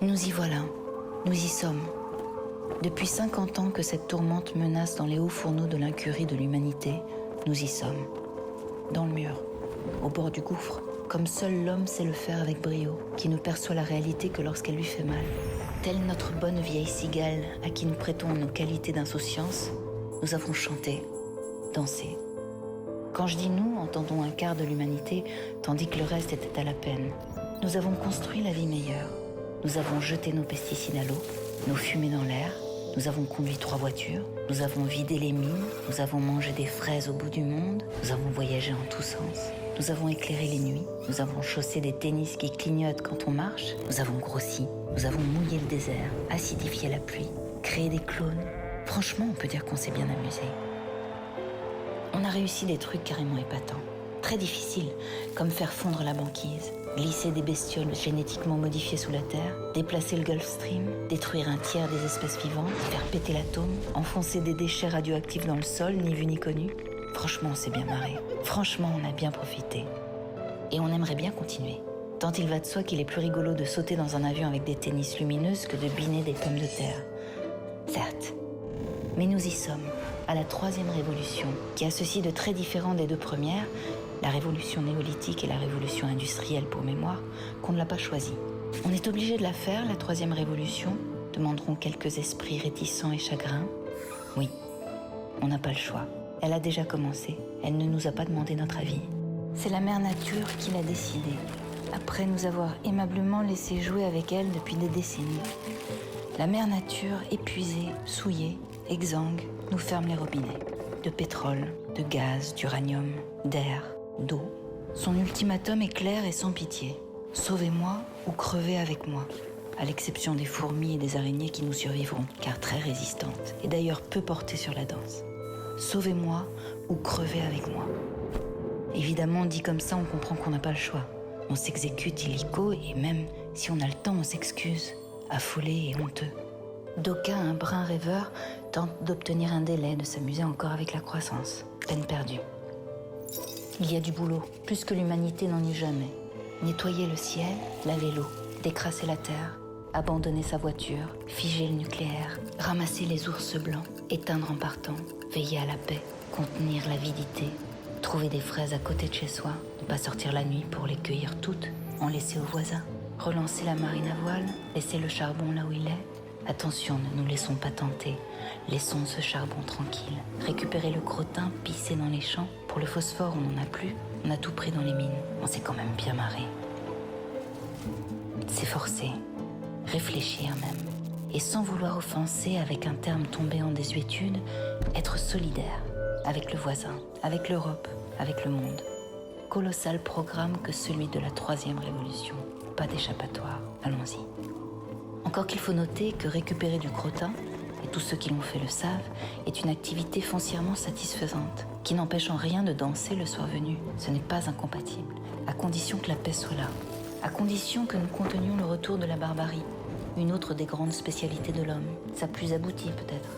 Nous y voilà, nous y sommes. Depuis 50 ans que cette tourmente menace dans les hauts fourneaux de l'incurie de l'humanité, nous y sommes. Dans le mur, au bord du gouffre, comme seul l'homme sait le faire avec brio, qui ne perçoit la réalité que lorsqu'elle lui fait mal. Telle notre bonne vieille cigale à qui nous prêtons nos qualités d'insouciance, nous avons chanté, dansé. Quand je dis nous, entendons un quart de l'humanité, tandis que le reste était à la peine. Nous avons construit la vie meilleure. Nous avons jeté nos pesticides à l'eau, nos fumées dans l'air. Nous avons conduit 3 voitures. Nous avons vidé les mines. Nous avons mangé des fraises au bout du monde. Nous avons voyagé en tous sens. Nous avons éclairé les nuits. Nous avons chaussé des tennis qui clignotent quand on marche. Nous avons grossi. Nous avons mouillé le désert, acidifié la pluie, créé des clones. Franchement, on peut dire qu'on s'est bien amusé. On a réussi des trucs carrément épatants. Très difficiles, comme faire fondre la banquise, glisser des bestioles génétiquement modifiées sous la terre, déplacer le Gulf Stream, détruire un tiers des espèces vivantes, faire péter l'atome, enfoncer des déchets radioactifs dans le sol, ni vu ni connu. Franchement, on s'est bien marré. Franchement, on a bien profité. Et on aimerait bien continuer. Tant il va de soi qu'il est plus rigolo de sauter dans un avion avec des tennis lumineuses que de biner des pommes de terre. Certes. Mais nous y sommes, à la 3e révolution, qui a ceci de très différent des 2 premières, la révolution néolithique et la révolution industrielle pour mémoire, qu'on ne l'a pas choisie. On est obligé de la faire, la 3e révolution, demanderont quelques esprits réticents et chagrins. Oui, on n'a pas le choix. Elle a déjà commencé, elle ne nous a pas demandé notre avis. C'est la mère nature qui l'a décidé, après nous avoir aimablement laissé jouer avec elle depuis des décennies. La mère nature, épuisée, souillée, exsangue, nous ferme les robinets. De pétrole, de gaz, d'uranium, d'air, d'eau. Son ultimatum est clair et sans pitié. Sauvez-moi ou crevez avec moi. À l'exception des fourmis et des araignées qui nous survivront, car très résistantes, et d'ailleurs peu portées sur la danse. Sauvez-moi ou crevez avec moi. Évidemment, dit comme ça, on comprend qu'on n'a pas le choix. On s'exécute illico et même si on a le temps, on s'excuse, affolé et honteux. D'aucuns, un brin rêveur, tentent d'obtenir un délai, de s'amuser encore avec la croissance. Peine perdue. Il y a du boulot, plus que l'humanité n'en eut jamais. Nettoyer le ciel, laver l'eau, décrasser la terre, abandonner sa voiture, figer le nucléaire, ramasser les ours blancs, éteindre en partant, veiller à la paix, contenir l'avidité, trouver des fraises à côté de chez soi, ne pas sortir la nuit pour les cueillir toutes, en laisser aux voisins, relancer la marine à voile, laisser le charbon là où il est. Attention, ne nous laissons pas tenter, laissons ce charbon tranquille. Récupérer le crottin, pisser dans les champs. Pour le phosphore, on n'en a plus, on a tout pris dans les mines. On s'est quand même bien marré. S'efforcer, réfléchir même, et sans vouloir offenser avec un terme tombé en désuétude, être solidaire avec le voisin, avec l'Europe, avec le monde. Colossal programme que celui de la 3e révolution. Pas d'échappatoire, allons-y. Encore qu'il faut noter que récupérer du crottin, et tous ceux qui l'ont fait le savent, est une activité foncièrement satisfaisante, qui n'empêche en rien de danser le soir venu. Ce n'est pas incompatible, à condition que la paix soit là, à condition que nous contenions le retour de la barbarie, une autre des grandes spécialités de l'homme, sa plus aboutie peut-être.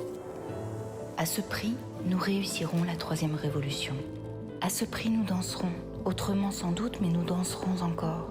À ce prix, nous réussirons la 3e révolution. À ce prix, nous danserons, autrement sans doute, mais nous danserons encore.